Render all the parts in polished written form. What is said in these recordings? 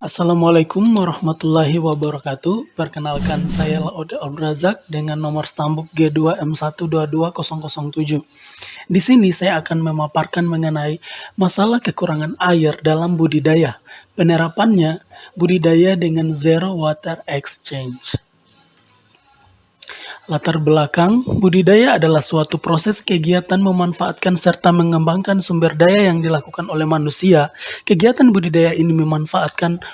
Assalamualaikum warahmatullahi wabarakatuh. Perkenalkan saya Laode Abrazak dengan nomor stambuk G2M1220007. Di sini saya akan memaparkan mengenai masalah kekurangan air dalam budidaya. Penerapannya, budidaya dengan zero water exchange. Latar belakang, budidaya adalah suatu proses kegiatan memanfaatkan serta mengembangkan sumber daya yang dilakukan oleh manusia. Kegiatan budidaya ini memanfaatkan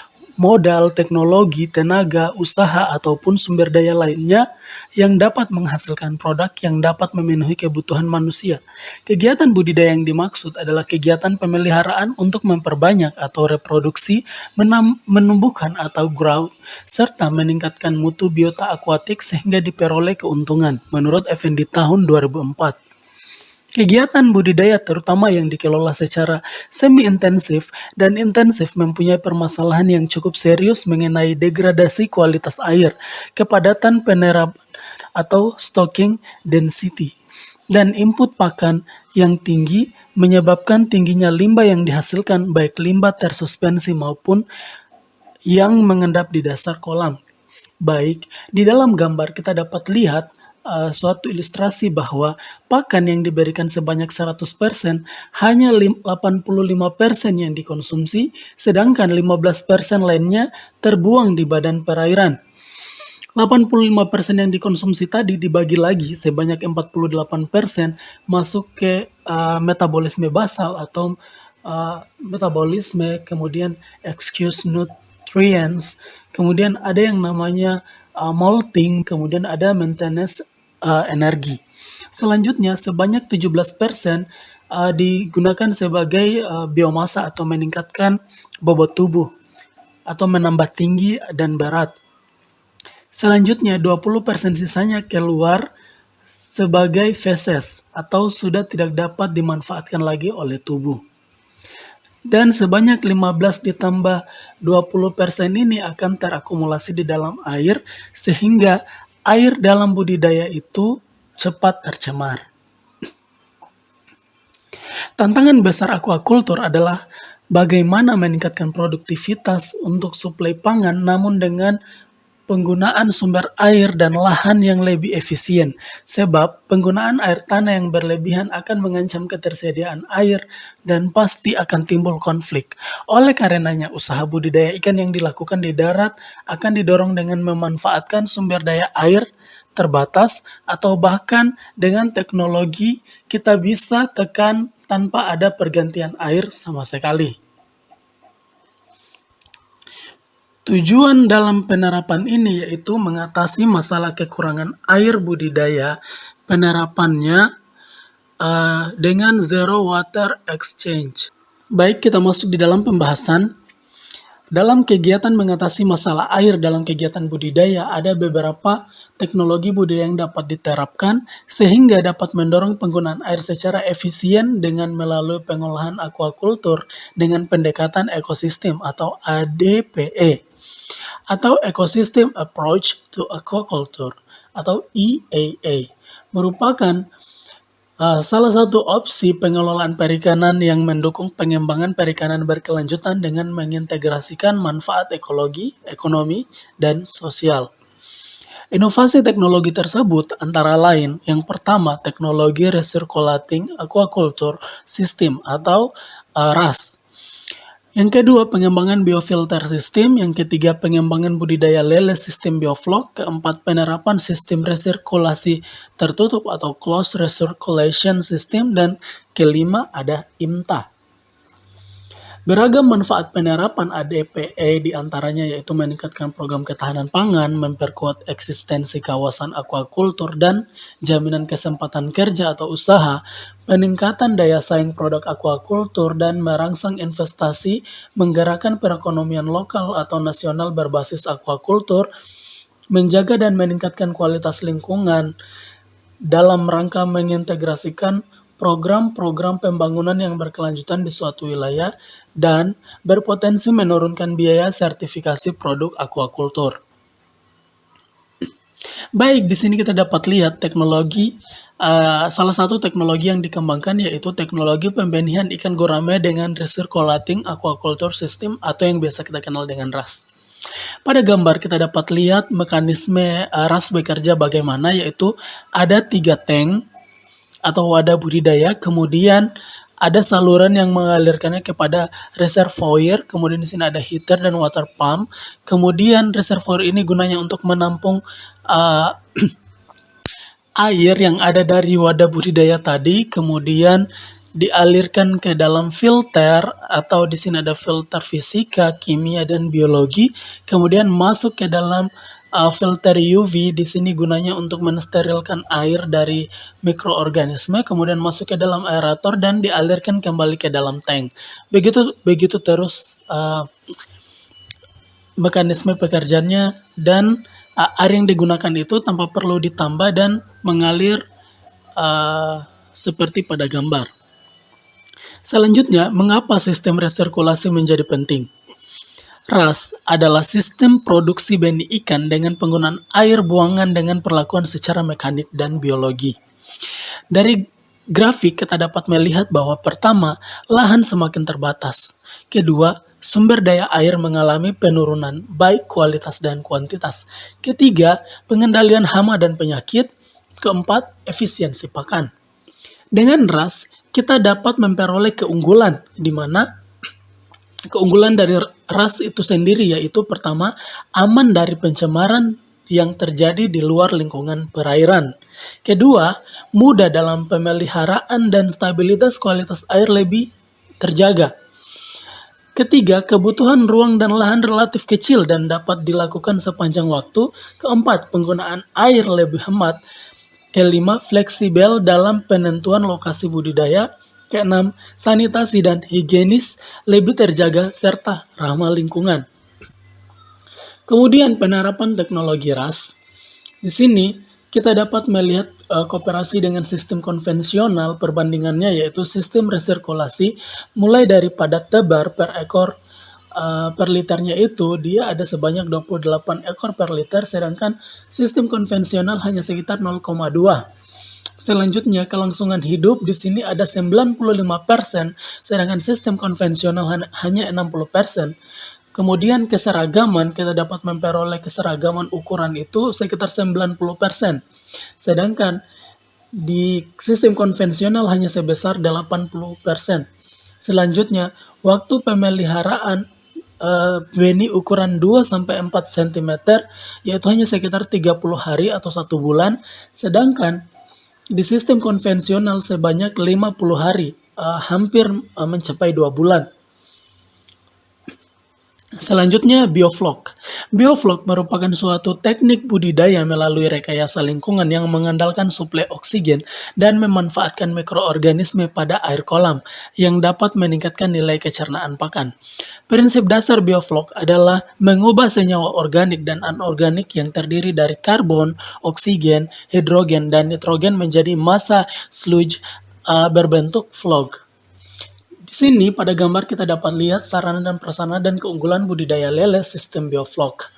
modal, teknologi, tenaga, usaha, ataupun sumber daya lainnya yang dapat menghasilkan produk yang dapat memenuhi kebutuhan manusia. Kegiatan budidaya yang dimaksud adalah kegiatan pemeliharaan untuk memperbanyak atau reproduksi, menumbuhkan atau growth, serta meningkatkan mutu biota akuatik sehingga diperoleh keuntungan, menurut Effendi tahun 2004. Kegiatan budidaya terutama yang dikelola secara semi-intensif dan intensif mempunyai permasalahan yang cukup serius mengenai degradasi kualitas air, kepadatan penerapan atau stocking density, dan input pakan yang tinggi menyebabkan tingginya limbah yang dihasilkan baik limbah tersuspensi maupun yang mengendap di dasar kolam. Baik, di dalam gambar kita dapat lihat suatu ilustrasi bahwa pakan yang diberikan sebanyak 100% hanya 85% yang dikonsumsi, sedangkan 15% lainnya terbuang di badan perairan. 85% yang dikonsumsi tadi dibagi lagi sebanyak 48% masuk ke metabolisme basal atau metabolisme, kemudian excuse nutrients, kemudian ada yang namanya molting, kemudian ada maintenance energi. Selanjutnya sebanyak 17% digunakan sebagai biomasa atau meningkatkan bobot tubuh atau menambah tinggi dan berat. Selanjutnya 20% sisanya keluar sebagai feses atau sudah tidak dapat dimanfaatkan lagi oleh tubuh. Dan sebanyak 15 ditambah 20% ini akan terakumulasi di dalam air sehingga air dalam budidaya itu cepat tercemar. Tantangan besar aquaculture adalah bagaimana meningkatkan produktivitas untuk suplai pangan namun dengan penggunaan sumber air dan lahan yang lebih efisien, sebab penggunaan air tanah yang berlebihan akan mengancam ketersediaan air dan pasti akan timbul konflik. Oleh karenanya, usaha budidaya ikan yang dilakukan di darat akan didorong dengan memanfaatkan sumber daya air terbatas atau bahkan dengan teknologi kita bisa tekan tanpa ada pergantian air sama sekali. Tujuan dalam penerapan ini yaitu mengatasi masalah kekurangan air budidaya. Penerapannya dengan zero water exchange. Baik, kita masuk di dalam pembahasan. Dalam kegiatan mengatasi masalah air dalam kegiatan budidaya, ada beberapa teknologi budidaya yang dapat diterapkan sehingga dapat mendorong penggunaan air secara efisien dengan melalui pengolahan aquaculture dengan pendekatan ekosistem atau ADPE atau Ecosystem Approach to Aquaculture atau EAA merupakan salah satu opsi pengelolaan perikanan yang mendukung pengembangan perikanan berkelanjutan dengan mengintegrasikan manfaat ekologi, ekonomi, dan sosial. Inovasi teknologi tersebut antara lain yang pertama teknologi Recirculating Aquaculture System atau RAS. Yang kedua, pengembangan biofilter system. Yang ketiga, pengembangan budidaya lele sistem bioflok. Keempat, penerapan sistem resirkulasi tertutup atau closed recirculation system. Dan kelima, ada IMTA. Beragam manfaat penerapan ADPE diantaranya yaitu meningkatkan program ketahanan pangan, memperkuat eksistensi kawasan aquaculture dan jaminan kesempatan kerja atau usaha, peningkatan daya saing produk aquaculture dan merangsang investasi, menggerakkan perekonomian lokal atau nasional berbasis aquaculture, menjaga dan meningkatkan kualitas lingkungan dalam rangka mengintegrasikan program-program pembangunan yang berkelanjutan di suatu wilayah, dan berpotensi menurunkan biaya sertifikasi produk aquaculture. Baik, di sini kita dapat lihat salah satu teknologi yang dikembangkan yaitu teknologi pembenihan ikan gurame dengan recirculating aquaculture system atau yang biasa kita kenal dengan RAS. Pada gambar kita dapat lihat mekanisme RAS bekerja bagaimana, yaitu ada 3 tank atau wadah budidaya, kemudian ada saluran yang mengalirkannya kepada reservoir, kemudian di sini ada heater dan water pump. Kemudian reservoir ini gunanya untuk menampung uh, air yang ada dari wadah budidaya tadi, kemudian dialirkan ke dalam filter atau di sini ada filter fisika, kimia, dan biologi, kemudian masuk ke dalam filter UV. Di sini gunanya untuk mensterilkan air dari mikroorganisme, kemudian masuk ke dalam aerator dan dialirkan kembali ke dalam tank. Begitu begitu terus mekanisme pekerjaannya, dan air yang digunakan itu tanpa perlu ditambah dan mengalir seperti pada gambar. Selanjutnya, mengapa sistem resirkulasi menjadi penting? RAS adalah sistem produksi benih ikan dengan penggunaan air buangan dengan perlakuan secara mekanik dan biologi. Dari grafik kita dapat melihat bahwa pertama, lahan semakin terbatas. Kedua, sumber daya air mengalami penurunan baik kualitas dan kuantitas. Ketiga, pengendalian hama dan penyakit. Keempat, efisiensi pakan. Dengan RAS, kita dapat memperoleh keunggulan, di mana keunggulan dari RAS itu sendiri yaitu pertama, aman dari pencemaran yang terjadi di luar lingkungan perairan. Kedua, mudah dalam pemeliharaan dan stabilitas kualitas air lebih terjaga. Ketiga, kebutuhan ruang dan lahan relatif kecil dan dapat dilakukan sepanjang waktu. Keempat, penggunaan air lebih hemat. Kelima, fleksibel dalam penentuan lokasi budidaya. Keenam, sanitasi dan higienis lebih terjaga serta ramah lingkungan. Kemudian penerapan teknologi RAS. Di sini kita dapat melihat kooperasi dengan sistem konvensional, perbandingannya yaitu sistem resirkulasi mulai dari padat tebar per ekor per liternya itu dia ada sebanyak 28 ekor per liter, sedangkan sistem konvensional hanya sekitar 0,2. Selanjutnya, kelangsungan hidup di sini ada 95%, sedangkan sistem konvensional hanya 60%. Kemudian keseragaman, kita dapat memperoleh keseragaman ukuran itu sekitar 90%. Sedangkan di sistem konvensional hanya sebesar 80%. Selanjutnya, waktu pemeliharaan benih ukuran 2-4 cm yaitu hanya sekitar 30 hari atau 1 bulan, sedangkan di sistem konvensional sebanyak 50 hari, hampir mencapai 2 bulan. Selanjutnya, bioflok. Bioflok merupakan suatu teknik budidaya melalui rekayasa lingkungan yang mengandalkan suplai oksigen dan memanfaatkan mikroorganisme pada air kolam yang dapat meningkatkan nilai kecernaan pakan. Prinsip dasar bioflok adalah mengubah senyawa organik dan anorganik yang terdiri dari karbon, oksigen, hidrogen, dan nitrogen menjadi massa sludge berbentuk flok. Di sini pada gambar kita dapat lihat sarana dan prasarana dan keunggulan budidaya lele sistem bioflok.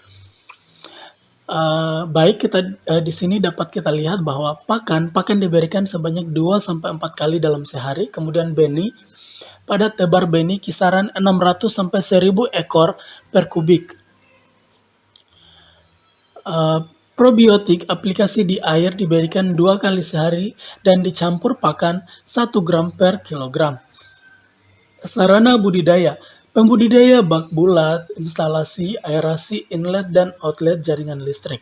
Baik, di sini dapat kita lihat bahwa pakan diberikan sebanyak 2-4 kali dalam sehari, kemudian benih pada tebar benih kisaran 600-1000 ekor per kubik. Probiotik aplikasi di air diberikan 2 kali sehari dan dicampur pakan 1 gram per kilogram. Sarana budidaya, pembudidaya bak bulat, instalasi, aerasi, inlet, dan outlet jaringan listrik.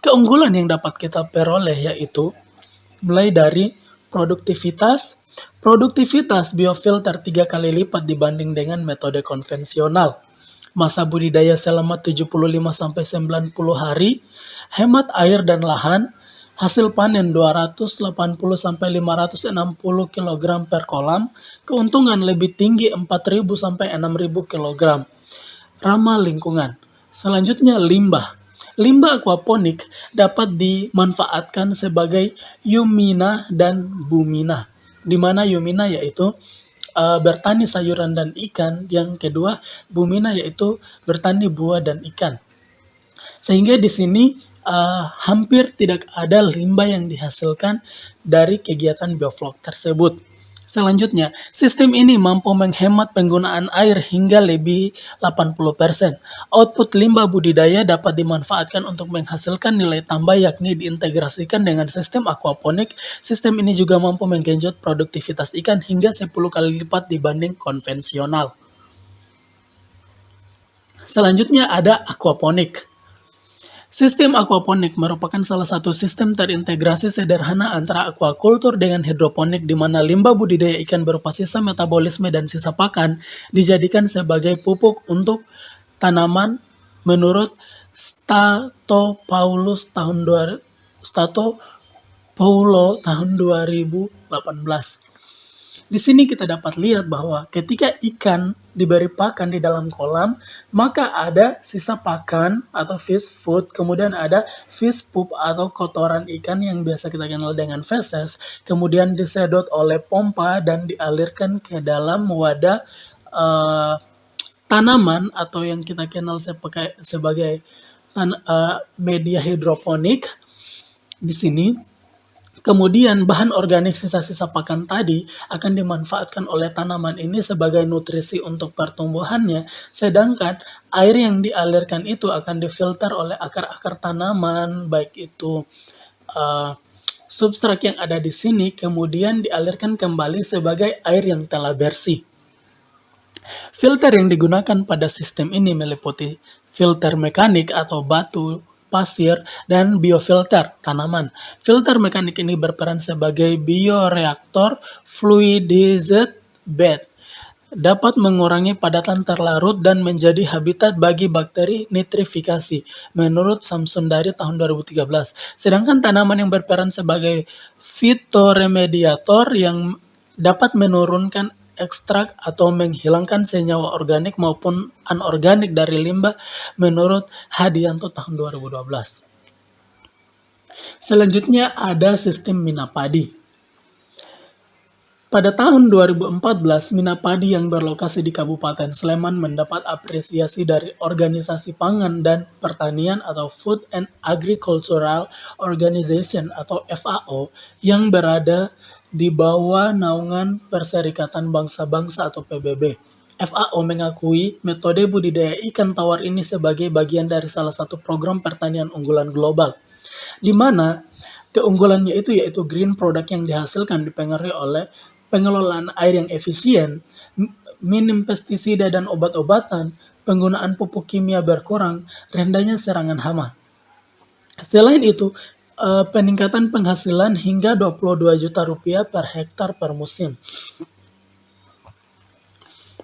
Keunggulan yang dapat kita peroleh yaitu mulai dari produktivitas. Produktivitas biofilter 3 kali lipat dibanding dengan metode konvensional. Masa budidaya selama 75-90 hari, hemat air dan lahan, hasil panen 280-560 kg per kolam, keuntungan lebih tinggi 4.000-6.000 kg. Ramah lingkungan. Selanjutnya, limbah. Limbah aquaponik dapat dimanfaatkan sebagai yumina dan bumina. Di mana yumina yaitu bertani sayuran dan ikan, yang kedua bumina yaitu bertani buah dan ikan. Sehingga di sini hampir tidak ada limbah yang dihasilkan dari kegiatan bioflok tersebut. Selanjutnya, sistem ini mampu menghemat penggunaan air hingga lebih 80%. Output limbah budidaya dapat dimanfaatkan untuk menghasilkan nilai tambah yakni diintegrasikan dengan sistem aquaponik. Sistem ini juga mampu menggenjot produktivitas ikan hingga 10 kali lipat dibanding konvensional. Selanjutnya ada aquaponik. Sistem aquaponik merupakan salah satu sistem terintegrasi sederhana antara aquaculture dengan hidroponik di mana limbah budidaya ikan berupa sisa metabolisme dan sisa pakan dijadikan sebagai pupuk untuk tanaman menurut Statopoulos tahun 2018. Di sini kita dapat lihat bahwa ketika ikan diberi pakan di dalam kolam, maka ada sisa pakan atau fish food, kemudian ada fish poop atau kotoran ikan yang biasa kita kenal dengan feces, kemudian disedot oleh pompa dan dialirkan ke dalam wadah tanaman atau yang kita kenal sebagai media hidroponik di sini. Kemudian bahan organik sisa-sisa pakan tadi akan dimanfaatkan oleh tanaman ini sebagai nutrisi untuk pertumbuhannya, sedangkan air yang dialirkan itu akan difilter oleh akar-akar tanaman, baik itu substrat yang ada di sini, kemudian dialirkan kembali sebagai air yang telah bersih. Filter yang digunakan pada sistem ini meliputi filter mekanik atau batu, pasir, dan biofilter tanaman. Filter mekanik ini berperan sebagai bioreaktor fluidized bed, dapat mengurangi padatan terlarut dan menjadi habitat bagi bakteri nitrifikasi, menurut Samsun dari tahun 2013. Sedangkan tanaman yang berperan sebagai fitoremediator yang dapat menurunkan ekstrak atau menghilangkan senyawa organik maupun anorganik dari limbah menurut Hadianto tahun 2012. Selanjutnya ada sistem Minapadi. Pada tahun 2014, Minapadi yang berlokasi di Kabupaten Sleman mendapat apresiasi dari Organisasi Pangan dan Pertanian atau Food and Agricultural Organization atau FAO yang berada di bawah naungan Perserikatan Bangsa-Bangsa atau PBB. FAO mengakui metode budidaya ikan tawar ini sebagai bagian dari salah satu program pertanian unggulan global, di mana keunggulannya itu yaitu green product yang dihasilkan dipengaruhi oleh pengelolaan air yang efisien, minim pestisida dan obat-obatan, penggunaan pupuk kimia berkurang, rendahnya serangan hama. Selain itu, peningkatan penghasilan hingga 22 juta rupiah per hektar per musim.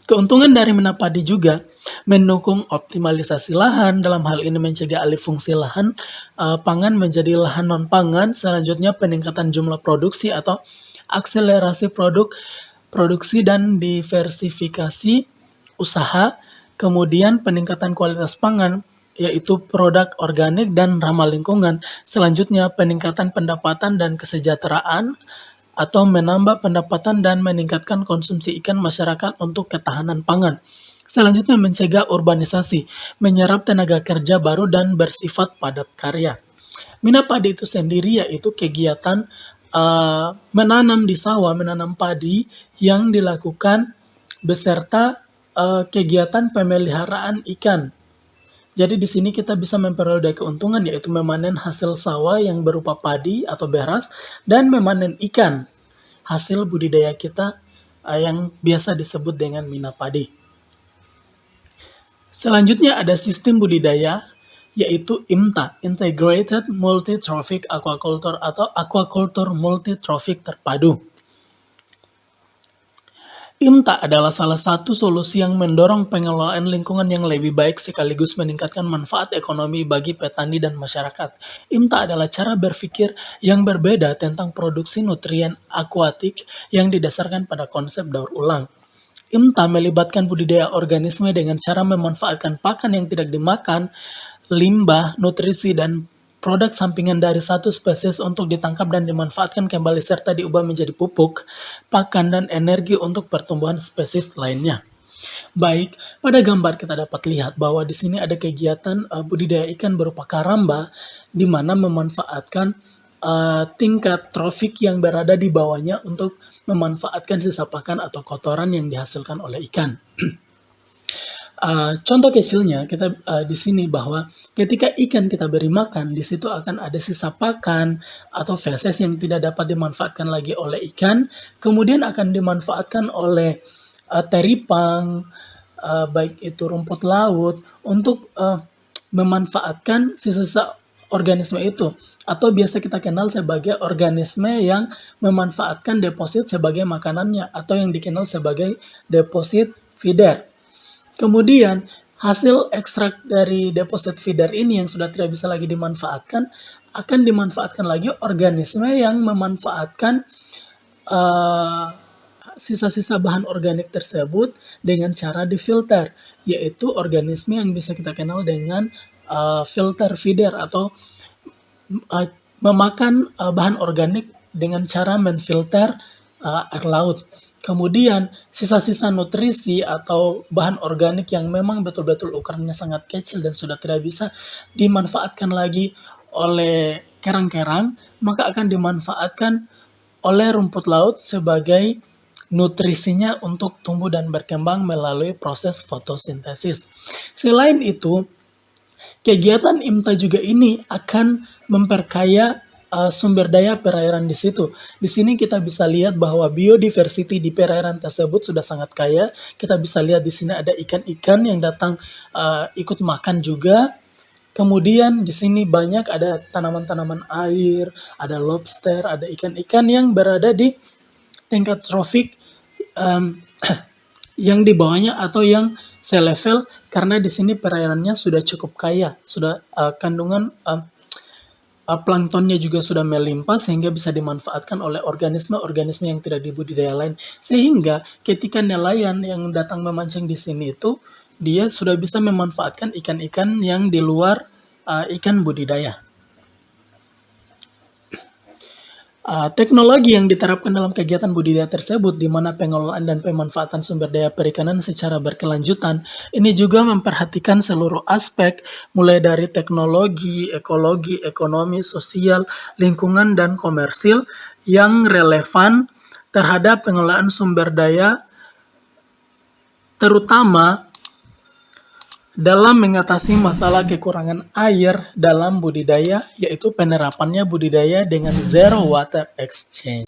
Keuntungan dari Minapadi juga mendukung optimalisasi lahan, dalam hal ini mencegah alih fungsi lahan pangan menjadi lahan non-pangan, selanjutnya peningkatan jumlah produksi atau akselerasi produksi dan diversifikasi usaha, kemudian peningkatan kualitas pangan, yaitu produk organik dan ramah lingkungan. Selanjutnya, peningkatan pendapatan dan kesejahteraan atau menambah pendapatan dan meningkatkan konsumsi ikan masyarakat untuk ketahanan pangan. Selanjutnya, mencegah urbanisasi, menyerap tenaga kerja baru dan bersifat padat karya. Minapadi itu sendiri yaitu kegiatan menanam di sawah, menanam padi yang dilakukan beserta kegiatan pemeliharaan ikan. Jadi di sini kita bisa memperoleh keuntungan yaitu memanen hasil sawah yang berupa padi atau beras dan memanen ikan hasil budidaya kita yang biasa disebut dengan Minapadi. Selanjutnya ada sistem budidaya yaitu IMTA, Integrated Multi-Trophic Aquaculture atau Aquaculture Multi-Trophic Terpadu. IMTA adalah salah satu solusi yang mendorong pengelolaan lingkungan yang lebih baik sekaligus meningkatkan manfaat ekonomi bagi petani dan masyarakat. IMTA adalah cara berpikir yang berbeda tentang produksi nutrien akuatik yang didasarkan pada konsep daur ulang. IMTA melibatkan budidaya organisme dengan cara memanfaatkan pakan yang tidak dimakan, limbah, nutrisi, dan produk sampingan dari satu spesies untuk ditangkap dan dimanfaatkan kembali serta diubah menjadi pupuk, pakan, dan energi untuk pertumbuhan spesies lainnya. Baik, pada gambar kita dapat lihat bahwa di sini ada kegiatan budidaya ikan berupa karamba, di mana memanfaatkan tingkat trofik yang berada di bawahnya untuk memanfaatkan sisa pakan atau kotoran yang dihasilkan oleh ikan. Contoh kecilnya kita di sini bahwa ketika ikan kita beri makan, di situ akan ada sisa pakan atau feses yang tidak dapat dimanfaatkan lagi oleh ikan, kemudian akan dimanfaatkan oleh teripang, baik itu rumput laut, untuk memanfaatkan sisa-sisa organisme itu, atau biasa kita kenal sebagai organisme yang memanfaatkan deposit sebagai makanannya, atau yang dikenal sebagai deposit feeder. Kemudian, hasil ekstrak dari deposit feeder ini yang sudah tidak bisa lagi dimanfaatkan, akan dimanfaatkan lagi organisme yang memanfaatkan sisa-sisa bahan organik tersebut dengan cara difilter, yaitu organisme yang bisa kita kenal dengan filter feeder atau memakan bahan organik dengan cara menfilter air laut. Kemudian, sisa-sisa nutrisi atau bahan organik yang memang betul-betul ukurannya sangat kecil dan sudah tidak bisa dimanfaatkan lagi oleh kerang-kerang, maka akan dimanfaatkan oleh rumput laut sebagai nutrisinya untuk tumbuh dan berkembang melalui proses fotosintesis. Selain itu, kegiatan IMTA juga ini akan memperkaya sumber daya perairan di situ. Di sini kita bisa lihat bahwa biodiversity di perairan tersebut sudah sangat kaya. Kita bisa lihat di sini ada ikan-ikan yang datang ikut makan juga. Kemudian di sini banyak ada tanaman-tanaman air, ada lobster, ada ikan-ikan yang berada di tingkat trofik yang di bawahnya atau yang selevel, karena di sini perairannya sudah cukup kaya, sudah kandungan planktonnya juga sudah melimpah sehingga bisa dimanfaatkan oleh organisme-organisme yang tidak dibudidaya lain. Sehingga ketika nelayan yang datang memancing di sini itu, dia sudah bisa memanfaatkan ikan-ikan yang di luar ikan budidaya. Teknologi yang diterapkan dalam kegiatan budidaya tersebut, di mana pengelolaan dan pemanfaatan sumber daya perikanan secara berkelanjutan, ini juga memperhatikan seluruh aspek, mulai dari teknologi, ekologi, ekonomi, sosial, lingkungan, dan komersil yang relevan terhadap pengelolaan sumber daya, terutama dalam mengatasi masalah kekurangan air dalam budidaya, yaitu penerapannya budidaya dengan zero water exchange.